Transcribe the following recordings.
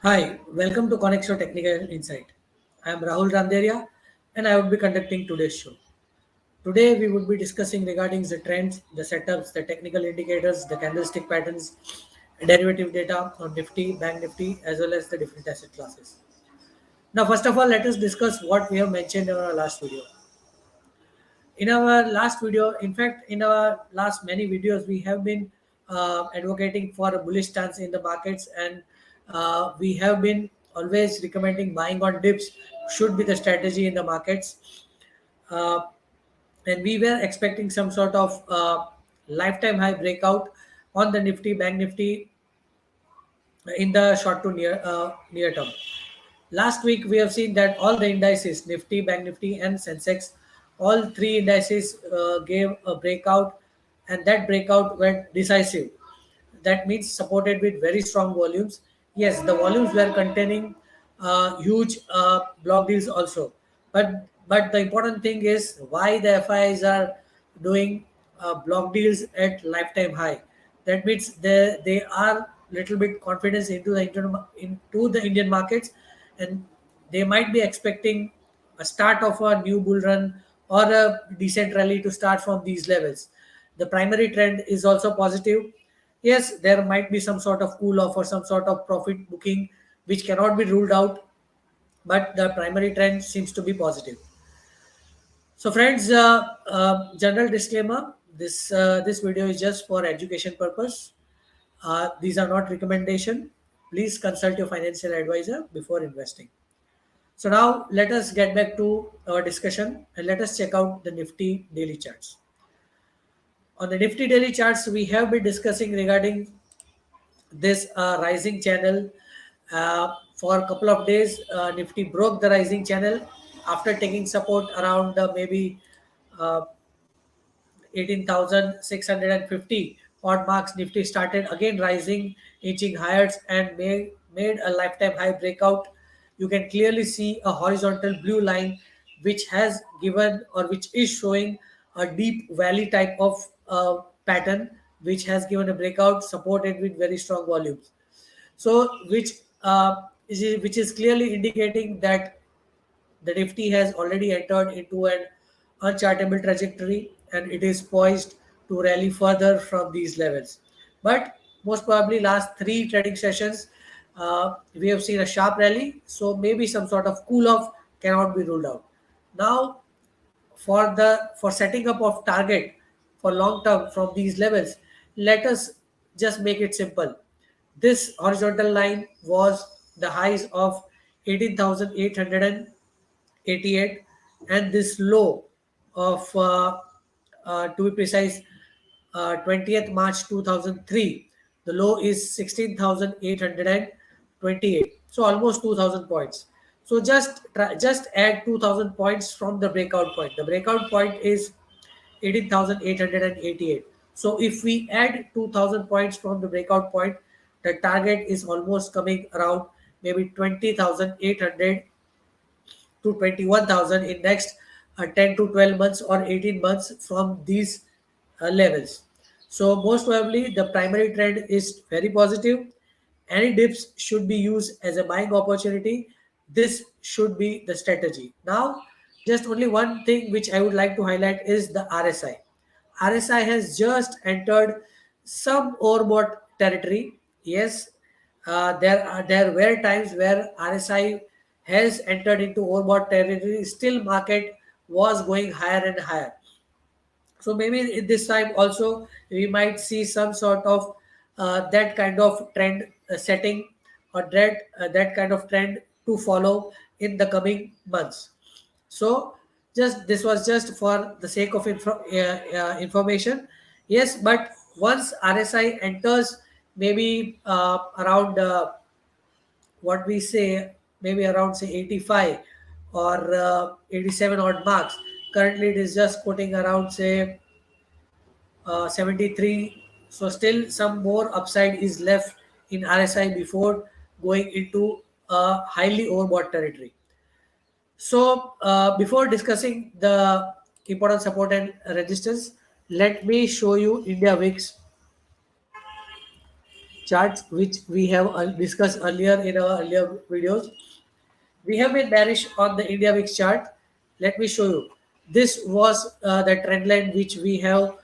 Hi, welcome to Konexio Technical Insight. I am Rahul Randeria and I would be conducting today's show. Today we would be discussing regarding the trends, the setups, the technical indicators, the candlestick patterns, derivative data on Nifty, Bank Nifty, as well as the different asset classes. Now, first of all, let us discuss what we have mentioned in our last video. In our last video, in fact, in our last many videos, we have been advocating for a bullish stance in the markets, and we have been always recommending buying on dips should be the strategy in the markets. Uh, and we were expecting some sort of lifetime high breakout on the Nifty, Bank Nifty in the short to near term. Last week, we have seen that all the indices, Nifty, Bank Nifty, and Sensex, all three indices gave a breakout, and that breakout went decisive. That means supported with very strong volumes. Yes, the volumes were containing huge block deals also, but the important thing is why the FIs are doing block deals at lifetime high. That means they are little bit confidence into the Indian markets, and they might be expecting a start of a new bull run or a decent rally to start from these levels. The primary trend is also positive. Yes, there might be some sort of cool off or some sort of profit booking which cannot be ruled out, but the primary trend seems to be positive. So, friends, general disclaimer: this video is just for education purpose. These are not recommendation. Please consult your financial advisor before investing. So now let us get back to our discussion and let us check out the Nifty daily charts. On the Nifty daily charts, we have been discussing regarding this rising channel. For a couple of days, Nifty broke the rising channel after taking support around maybe uh, 18,650 odd marks. Nifty started again rising, inching higher, and made a lifetime high breakout. You can clearly see a horizontal blue line which has given or which is showing a deep valley type of pattern, which has given a breakout supported with very strong volumes. So which is clearly indicating that the Nifty has already entered into an unchartable trajectory, and it is poised to rally further from these levels. But most probably last three trading sessions, we have seen a sharp rally, so maybe some sort of cool off cannot be ruled out. Now, for setting up of target for long term from these levels, let us just make it simple. This horizontal line was the highs of 18,888, and this low of to be precise, 20th March 2003, the low is 16,828, so almost 2,000 points. So just add 2,000 points from the breakout point. The breakout point is 18,888. So if we add 2,000 points from the breakout point, the target is almost coming around maybe 20,800 to 21,000 in next 10 to 12 months or 18 months from these levels. So most probably the primary trend is very positive. Any dips should be used as a buying opportunity. This should be the strategy. Now, just only one thing which I would like to highlight is the RSI. RSI has just entered some overbought territory. Yes, there were times where RSI has entered into overbought territory. Still, market was going higher and higher. So maybe in this time also we might see some sort of that kind of trend setting, or that kind of trend to follow in the coming months. So just this was just for the sake of information. Yes, but once RSI enters maybe around what we say, maybe around say 85 or 87 odd marks. Currently it is just quoting around say 73. So still some more upside is left in RSI before going into a highly overbought territory. So before discussing the important support and resistance, let me show you India VIX. charts which we have discussed earlier in our earlier videos. We have been bearish on the India VIX chart. Let me show you. This was the trend line which we have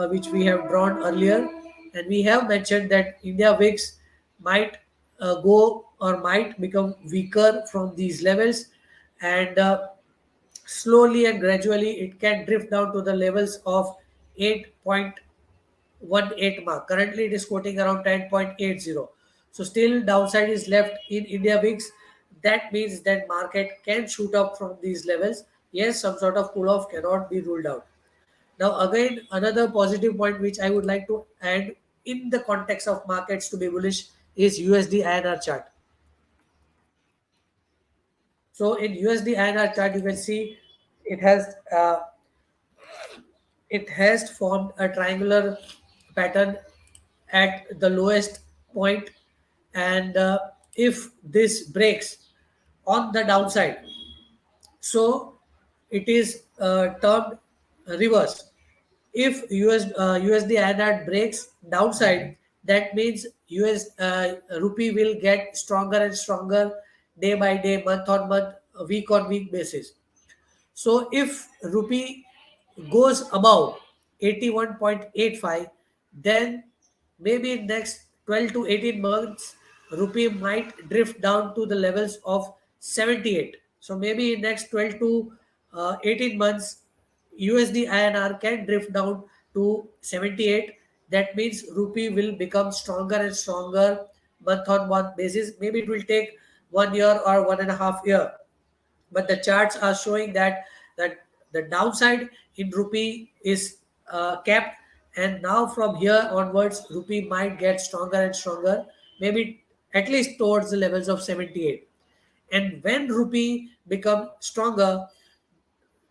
which we have drawn earlier, and we have mentioned that India VIX might go or might become weaker from these levels, and slowly and gradually it can drift down to the levels of 8.18 mark. Currently, it is quoting around 10.80. So still downside is left in India VIX. That means that market can shoot up from these levels. Yes, some sort of cool off cannot be ruled out. Now, again, another positive point which I would like to add in the context of markets to be bullish is USD INR chart. So in USD INR chart, you can see it has uh, it has formed a triangular pattern at the lowest point, and if this breaks on the downside, so it is termed reverse. If USD INR breaks downside, that means US rupee will get stronger and stronger day by day, month on month, week on week basis. So if rupee goes above 81.85, then maybe in next 12 to 18 months, rupee might drift down to the levels of 78. So maybe in next 12 to 18 months, USD INR can drift down to 78. That means rupee will become stronger and stronger month on month basis. Maybe it will take 1 year or 1.5 year, but the charts are showing that the downside in rupee is kept, and now from here onwards rupee might get stronger and stronger, maybe at least towards the levels of 78. And when rupee become stronger,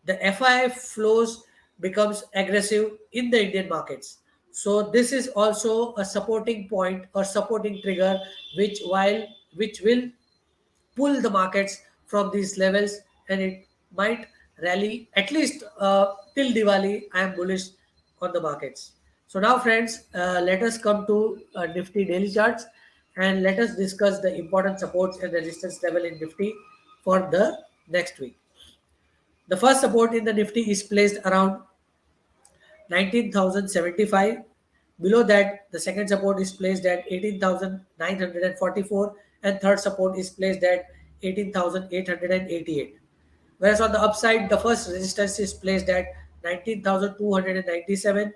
the FII flows becomes aggressive in the Indian markets. So this is also a supporting point or supporting trigger which will pull the markets from these levels, and it might rally at least till Diwali. I am bullish on the markets. So now, friends, let us come to Nifty daily charts, and let us discuss the important supports and resistance level in Nifty for the next week. The first support in the Nifty is placed around 19,075. Below that, the second support is placed at 18,944, and third support is placed at 18,888. Whereas on the upside, the first resistance is placed at 19,297,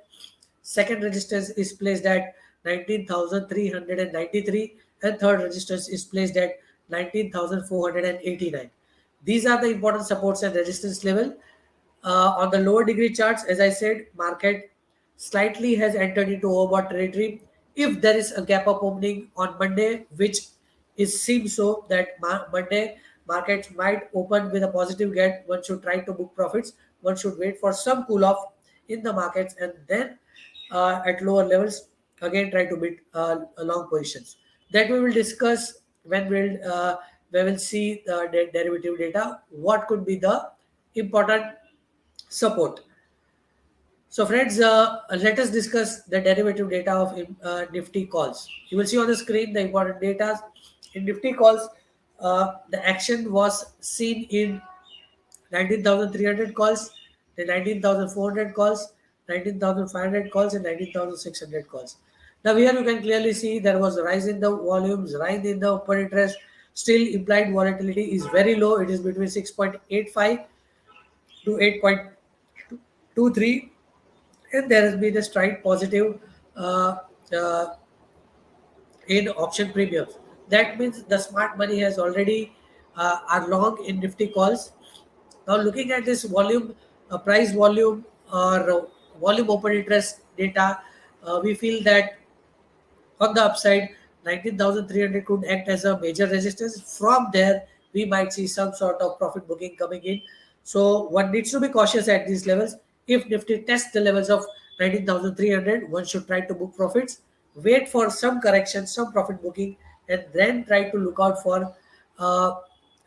second resistance is placed at 19,393, and third resistance is placed at 19,489. These are the important supports and resistance level. On the lower degree charts, as I said, market slightly has entered into overbought territory. If there is a gap up opening on Monday, which is seems so that Monday markets might open with a positive gap, one should try to book profits. One should wait for some cool off in the markets, and then at lower levels again try to bid long positions. That we will discuss when we will see the derivative data. What could be the important support? So, friends, let us discuss the derivative data of Nifty calls. You will see on the screen the important data. In Nifty calls, the action was seen in 19,300 calls, then 19,400 calls, 19,500 calls, and 19,600 calls. Now, here you can clearly see there was a rise in the volumes, rise in the open interest. Still, implied volatility is very low. It is between 6.85 to 8.23, and there has been a straight positive uh, uh, in option premiums. That means the smart money has already are long in Nifty calls. Now, looking at this volume, price volume or volume open interest data, we feel that on the upside, 19,300 could act as a major resistance. From there, we might see some sort of profit booking coming in. So one needs to be cautious at these levels. If Nifty tests the levels of 19,300, one should try to book profits. Wait for some correction, some profit booking, and then try to look out for uh,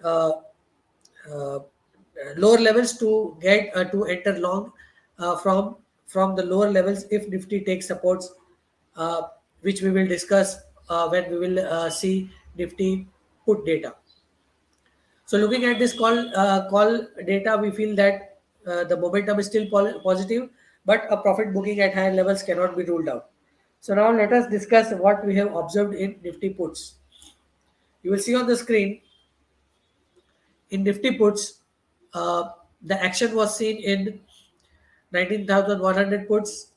uh, uh, lower levels to get to enter long from the lower levels if Nifty takes supports uh, which we will discuss when we will see Nifty put data. So looking at this call data, we feel that the momentum is still positive, but a profit booking at higher levels cannot be ruled out. So now let us discuss what we have observed in Nifty puts. You will see on the screen in Nifty puts, the action was seen in 19,100 puts,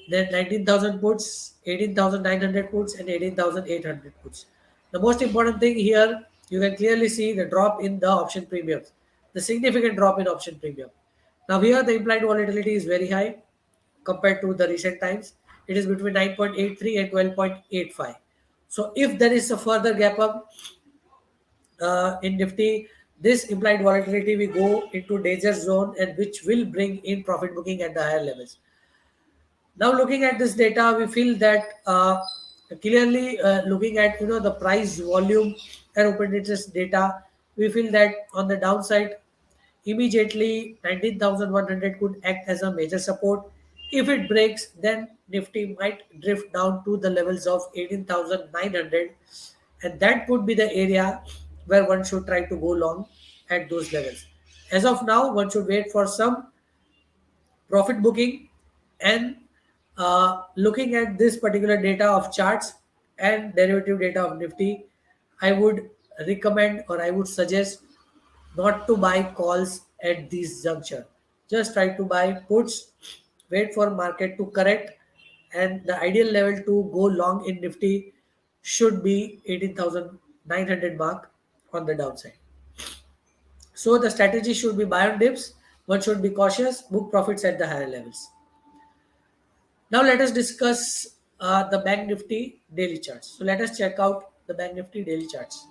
then 19,000 puts, 18,900 puts, and 18,800 puts. The most important thing here, you can clearly see the drop in the option premiums, the significant drop in option premium. Now here the implied volatility is very high compared to the recent times. It is between 9.83 and 12.85. So if there is a further gap up in Nifty, this implied volatility will go into danger zone and which will bring in profit booking at the higher levels. Now looking at this data, we feel that clearly looking at the price, volume, and open interest data, we feel that on the downside, immediately 19,100 could act as a major support. If it breaks, then Nifty might drift down to the levels of 18,900, and that could be the area where one should try to go long at those levels. As of now, one should wait for some profit booking and looking at this particular data of charts and derivative data of Nifty, I would recommend or I would suggest not to buy calls at this juncture. Just try to buy puts, wait for market to correct, and the ideal level to go long in Nifty should be 18,900 mark on the downside. So the strategy should be buy on dips. One should be cautious, book profits at the higher levels. Now let us discuss the Bank Nifty daily charts. So let us check out the Bank Nifty daily charts.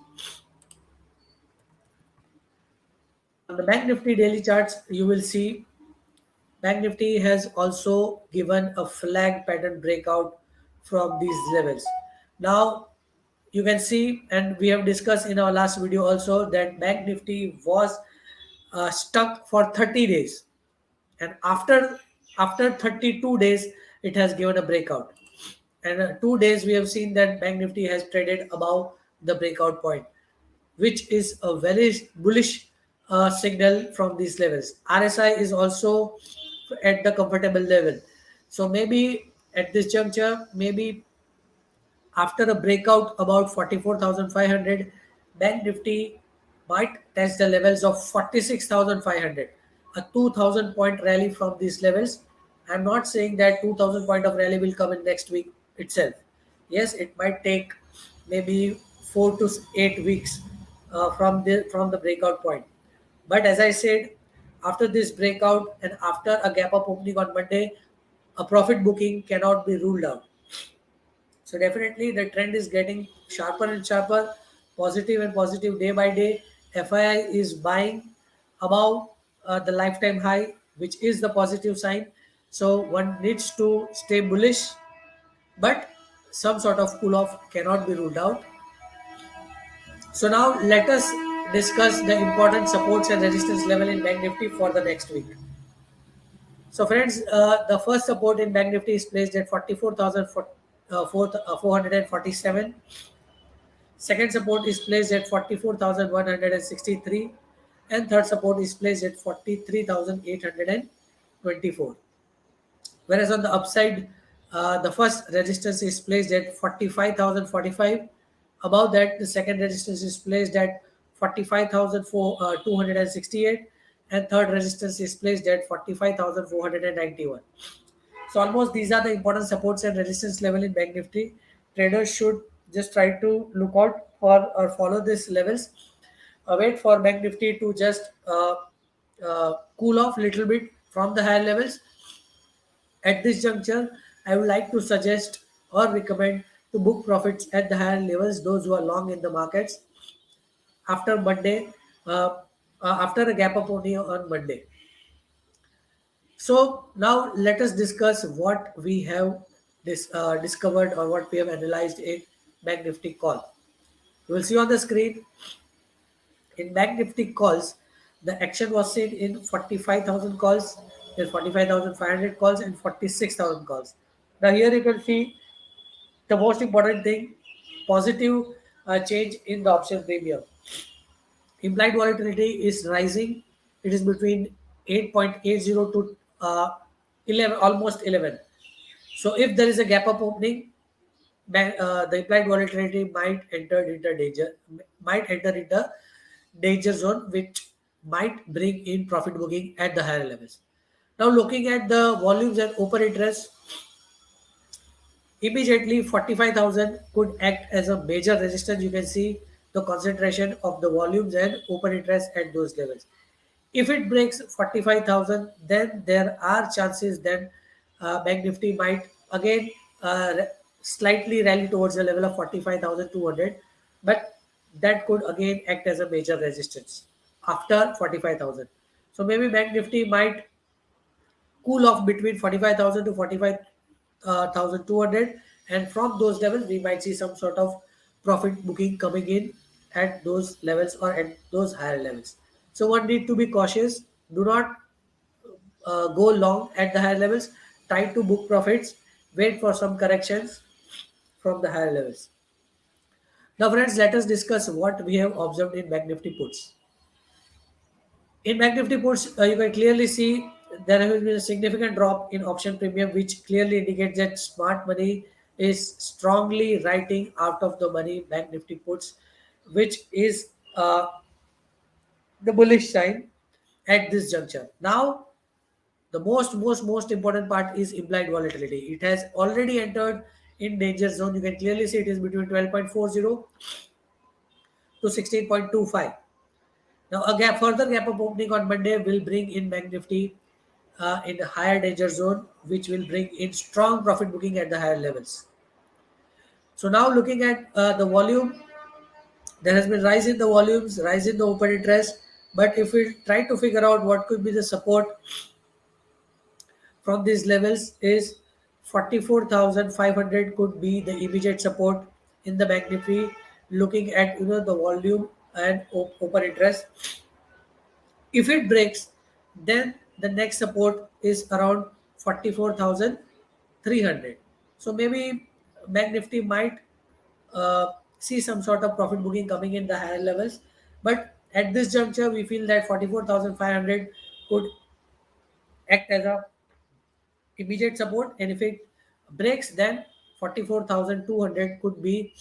On the Bank Nifty daily charts, you will see Bank Nifty has also given a flag pattern breakout from these levels. Now you can see, and we have discussed in our last video also, that Bank Nifty was stuck for 30 days, and after 32 days it has given a breakout, and 2 days we have seen that Bank Nifty has traded above the breakout point, which is a very bullish signal from these levels. RSI is also at the comfortable level, so maybe at this juncture, maybe after a breakout about 44,500, Bank Nifty might test the levels of 46,500. A 2,000 point rally from these levels. I'm not saying that 2,000 point of rally will come in next week itself. Yes, it might take maybe 4 to 8 weeks from the breakout point. But as I said, after this breakout and after a gap up opening on Monday, a profit booking cannot be ruled out. So definitely the trend is getting sharper and sharper, positive and positive day by day. FII is buying above the lifetime high, which is the positive sign. So one needs to stay bullish, but some sort of cool off cannot be ruled out. So now let us discuss the important supports and resistance level in Bank Nifty for the next week. So friends, the first support in Bank Nifty is placed at 44,447. Second support is placed at 44,163, and third support is placed at 43,824. Whereas on the upside, the first resistance is placed at 45,045. Above that, the second resistance is placed at 45,268, and third resistance is placed at 45,491. So almost these are the important supports and resistance level in Bank Nifty. Traders should just try to look out for or follow these levels. Wait for Bank Nifty to just cool off a little bit from the higher levels. At this juncture, I would like to suggest or recommend to book profits at the higher levels. Those who are long in the markets after Monday, after a gap up only on Monday. So now let us discuss what we have discovered or what we have analyzed in Bank Nifty call. You will see on the screen in Bank Nifty calls, the action was seen in 45,000 calls, then 45,500 calls, and 46,000 calls. Now here you can see The most important thing, positive change in the option premium. Implied volatility is rising. It is between 8.80 to 11, almost 11. So if there is a gap up opening, the implied volatility might enter into danger zone, which might bring in profit booking at the higher levels. Now, looking at the volumes and open interest, immediately 45,000 could act as a major resistance. You can see the concentration of the volumes and open interest at those levels. If it breaks 45,000, then there are chances that Bank Nifty might again slightly rally towards the level of 45,200, but that could again act as a major resistance after 45,000. So maybe Bank Nifty might cool off between 45,000 to 45,200, and from those levels we might see some sort of profit booking coming in at those levels or at those higher levels. So one need to be cautious. Do not go long at the higher levels. Try to book profits. Wait for some corrections from the higher levels. Now, friends, let us discuss what we have observed in Bank Nifty puts. In Bank Nifty puts, you can clearly see there has been a significant drop in option premium, which clearly indicates that smart money is strongly writing out of the money Bank Nifty puts, which is the bullish sign at this juncture. Now, the most important part is implied volatility. It has already entered in danger zone. You can clearly see it is between 12.40 to 16.25. Now, further gap up opening on Monday will bring in Bank Nifty in a higher danger zone, which will bring in strong profit booking at the higher levels. So now looking at the volume, there has been rise in the volumes, rise in the open interest. But if we try to figure out what could be the support from these levels, is 44,500 could be the immediate support in the Bank Nifty. Looking at the volume and open interest, if it breaks, then the next support is around 44,300. So maybe Bank Nifty might see some sort of profit booking coming in the higher levels. But at this juncture, we feel that 44,500 could act as a immediate support, and if it breaks, then 44,200 could be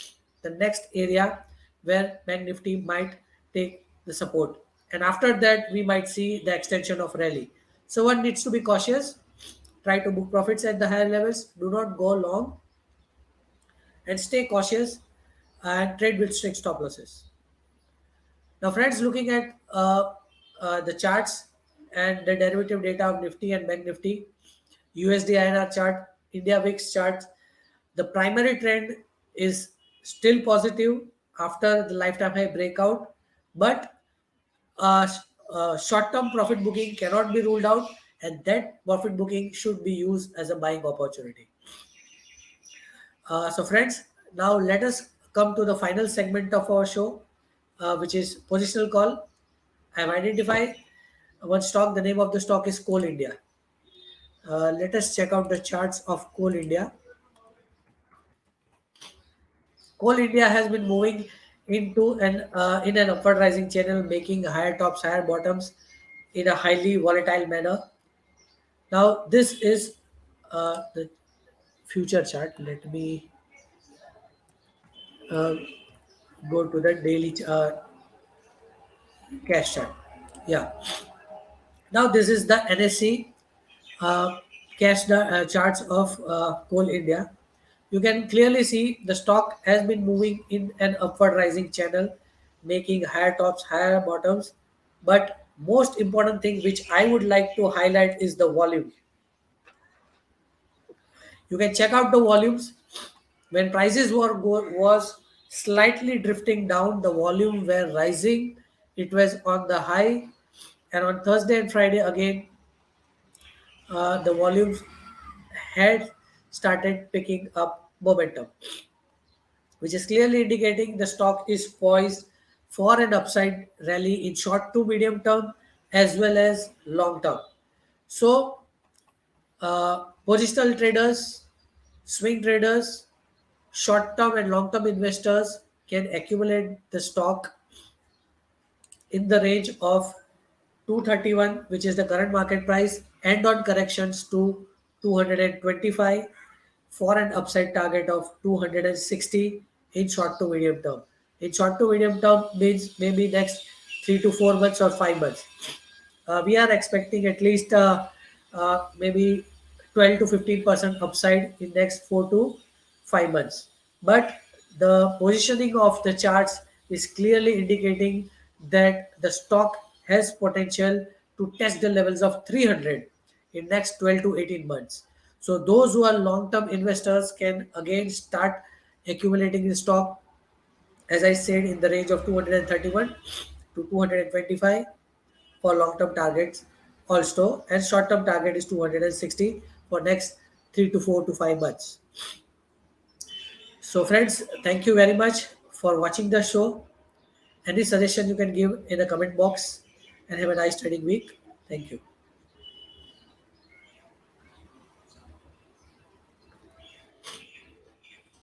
the next area where Bank Nifty might take the support, and after that we might see the extension of rally. So one needs to be cautious. Try to book profits at the higher levels. Do not go long, and stay cautious and trade with strict stop losses. Now, friends, looking at the charts and the derivative data of Nifty and Bank Nifty, USD INR chart, India VIX chart, the primary trend is still positive after the lifetime high breakout, but short-term profit booking cannot be ruled out, and that profit booking should be used as a buying opportunity. So, friends, now let us come to the final segment of our show, which is positional call. I have identified one stock. The name of the stock is Coal India. Let us check out the charts of Coal India. Coal India has been moving into an upward rising channel, making higher tops, higher bottoms in a highly volatile manner. Now, this is the future chart. Let me uh, go to the daily cash chart. Yeah. Now, this is the NSE cash charts of Coal India. You can clearly see the stock has been moving in an upward rising channel, making higher tops, higher bottoms. But most important thing which I would like to highlight is the volume. You can check out the volumes. When prices was slightly drifting down, the volume were rising. It was on the high, and on Thursday and Friday again, the volumes had started picking up momentum, which is clearly indicating the stock is poised for an upside rally in short to medium term as well as long term. So, positional traders, swing traders Short-term and long-term investors can accumulate the stock in the range of 231, which is the current market price, and on corrections to 225 for an upside target of 260 in short to medium term. In short to medium term means maybe next 3 to 4 months or 5 months. We are expecting at least maybe 12 to 15% upside in next 4 to 5 months. But the positioning of the charts is clearly indicating that the stock has potential to test the levels of 300 in next 12 to 18 months. So those who are long-term investors can again start accumulating in stock, as I said, in the range of 231 to 225 for long-term targets also, and short-term target is 260 for next 3 to 4 to 5 months. So friends, thank you very much for watching the show. Any suggestion you can give in the comment box, and have a nice trading week. Thank you.